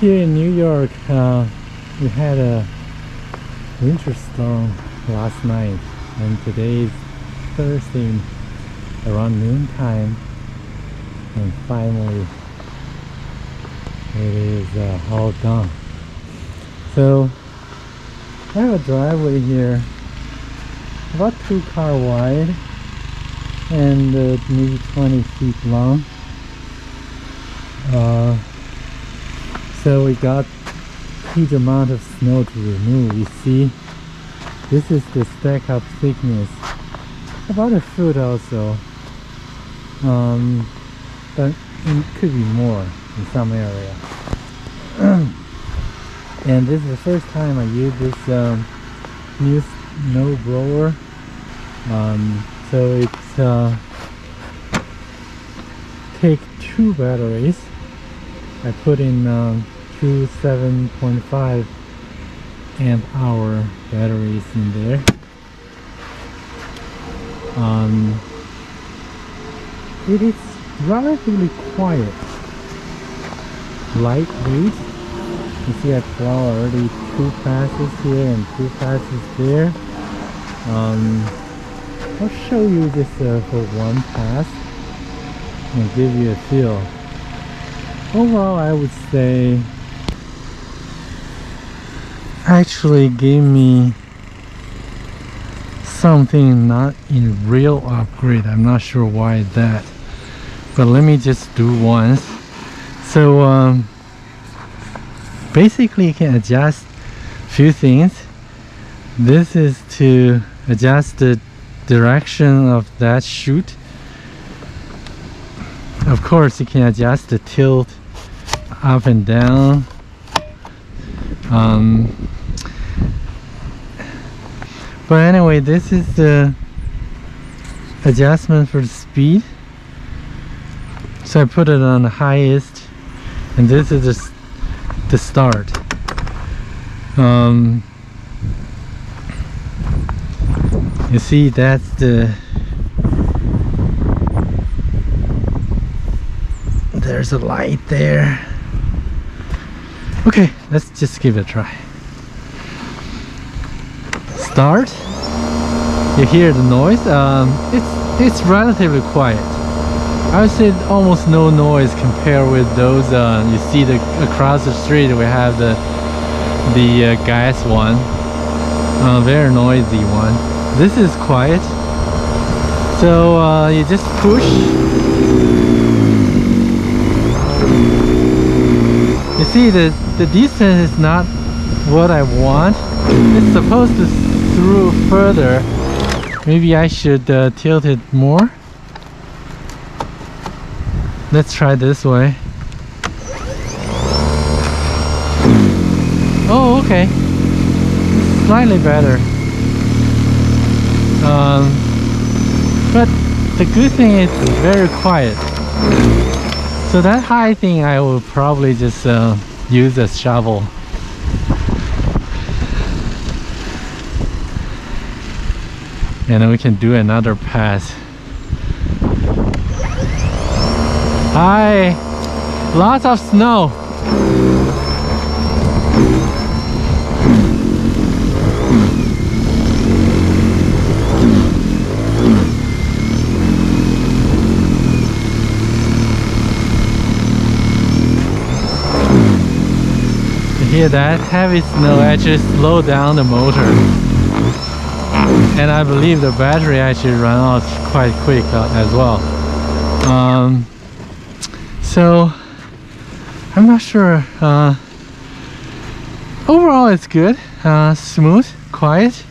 here in New York, we had a winter storm last night, and today is Thursday around noontime, and finally it is all done. So I have a driveway here about 2 car wide and maybe 20 feet long. So we got huge amount of snow to remove. You see, this is the stack up thickness, about a foot also, but it could be more in some area. And this is the first time I use this new snow blower. So it's take 2 batteries. I put in 2 7.5 amp hour batteries in there. It is relatively quiet, lightweight. You see I plow already 2 passes here and 2 passes there. I'll show you this for 1 pass and give you a feel. Overall, I would say actually gave me something not in real upgrade. I'm not sure why that, but let me just do once. So basically you can adjust few things. This is to adjust the direction of that chute. Of course you can adjust the tilt up and down. But anyway, this is the adjustment for the speed. So I put it on the highest, and this is the start. You see, that's there's a light there. Okay, let's just give it a try. Start. You hear the noise. It's relatively quiet. I would say almost no noise compared with those. You see across the street we have the gas one. Very noisy one. This is quiet. So you just push. You see the distance is not what I want. It's supposed to through further. Maybe I should tilt it more. Let's try this way. Oh, okay. Slightly better. But the good thing is it's very quiet. So that high thing I will probably just use as shovel. And then we can do another pass. Hi! Lots of snow! You hear that? Heavy snow actually slowed down the motor. And I believe the battery actually ran out quite quick as well. So I'm not sure. Overall it's good, smooth, quiet.